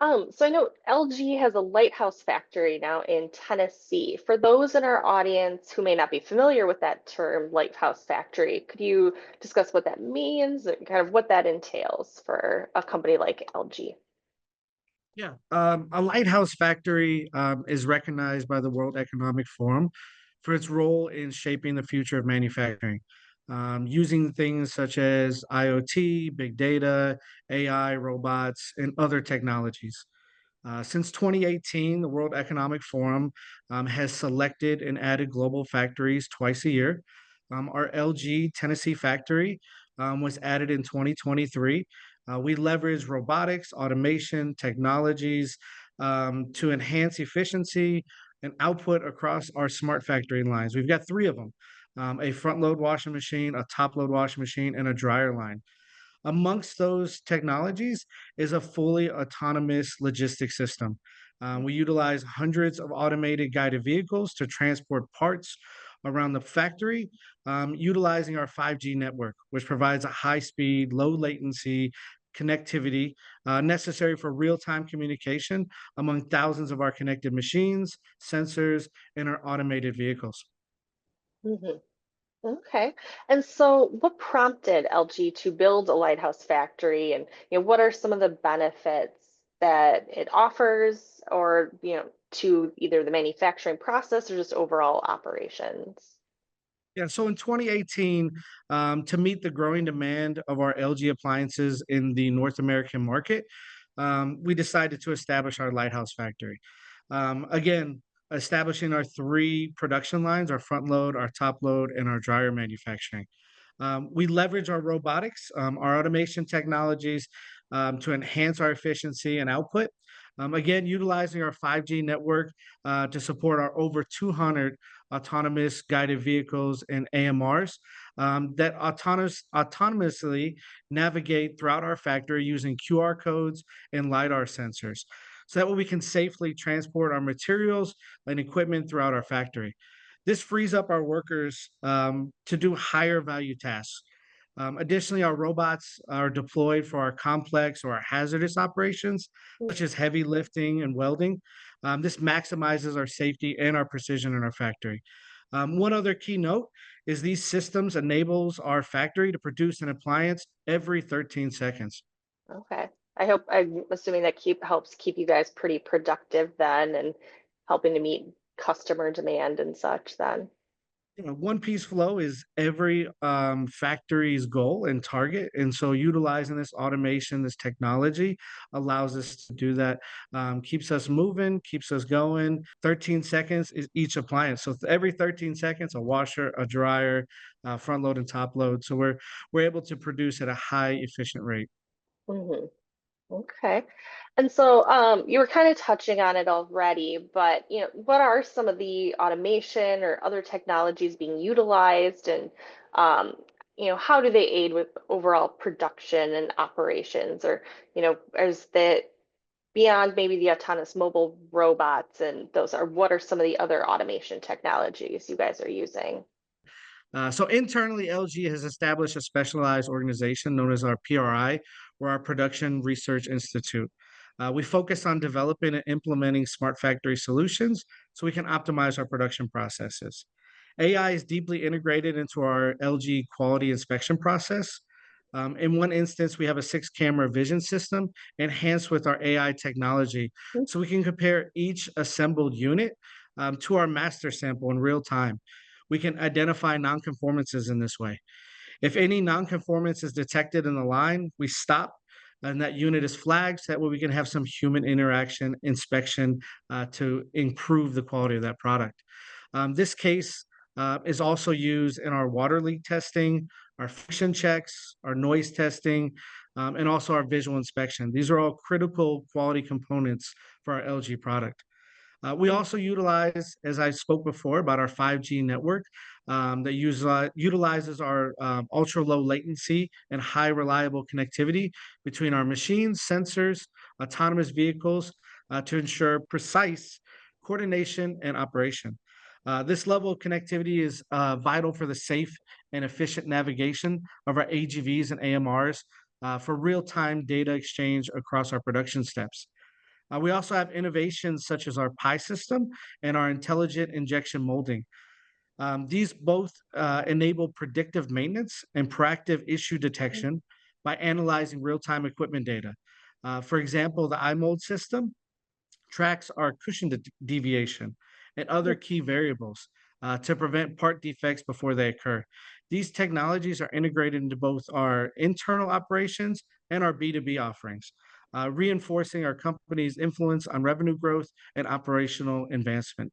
So I know LG has a lighthouse factory now in Tennessee. For those in our audience who may not be familiar with that term, lighthouse factory, could you discuss what that means and kind of what that entails for a company like LG? Yeah, a lighthouse factory is recognized by the World Economic Forum for its role in shaping the future of manufacturing, using things such as IoT, big data, AI, robots, and other technologies. Since 2018, the World Economic Forum has selected and added global factories twice a year. Our LG Tennessee factory was added in 2023. We leverage robotics, automation, technologies to enhance efficiency and output across our smart factory lines. We've got three of them, a front load washing machine, a top load washing machine, and a dryer line. Amongst those technologies is a fully autonomous logistics system. We utilize hundreds of automated guided vehicles to transport parts around the factory, utilizing our 5G network, which provides a high speed, low latency connectivity necessary for real time communication among thousands of our connected machines, sensors, and our automated vehicles. Hmm. Okay. And so what prompted LG to build a lighthouse factory and what are some of the benefits that it offers or to either the manufacturing process or just overall operations? Yeah, so in 2018, to meet the growing demand of our LG appliances in the North American market, we decided to establish our Lighthouse factory. Again, establishing our three production lines, our front load, our top load, and our dryer manufacturing. We leverage our robotics, our automation technologies to enhance our efficiency and output. Again, utilizing our 5G network to support our over 200 autonomous guided vehicles and AMRs that autonomously navigate throughout our factory using QR codes and LiDAR sensors. So that way we can safely transport our materials and equipment throughout our factory. This frees up our workers to do higher value tasks. Additionally, our robots are deployed for our complex or our hazardous operations, such as heavy lifting and welding. This maximizes our safety and our precision in our factory. One other key note is these systems enables our factory to produce an appliance every 13 seconds. Okay. I'm assuming that keep helps keep you guys pretty productive then and helping to meet customer demand and such then. One piece flow is every factory's goal and target. And so utilizing this automation, this technology allows us to do that, keeps us moving, keeps us going. 13 seconds is each appliance. So every 13 seconds, a washer, a dryer, front load and top load. So we're able to produce at a high efficient rate. Hmm. Okay. And so you were kind of touching on it already, but what are some of the automation or other technologies being utilized and how do they aid with overall production and operations or is that beyond maybe the autonomous mobile robots and those are what are some of the other automation technologies you guys are using? So internally, LG has established a specialized organization known as our PRI, or our Production Research Institute. We focus on developing and implementing smart factory solutions so we can optimize our production processes. AI is deeply integrated into our LG quality inspection process. In one instance, we have a six-camera vision system enhanced with our AI technology, so we can compare each assembled unit to our master sample in real time. We can identify nonconformances in this way. If any nonconformance is detected in the line, we stop and that unit is flagged so that way we can have some human interaction inspection to improve the quality of that product. This case is also used in our water leak testing, our friction checks, our noise testing, and also our visual inspection. These are all critical quality components for our LG product. We also utilize, as I spoke before, about our 5G network that utilizes our ultra low latency and high reliable connectivity between our machines, sensors, autonomous vehicles to ensure precise coordination and operation. This level of connectivity is vital for the safe and efficient navigation of our AGVs and AMRs for real time data exchange across our production steps. We also have innovations such as our PI system and our intelligent injection molding. These both enable predictive maintenance and proactive issue detection by analyzing real-time equipment data. For example, the iMold system tracks our cushion deviation and other key variables to prevent part defects before they occur. These technologies are integrated into both our internal operations and our B2B offerings, reinforcing our company's influence on revenue growth and operational advancement.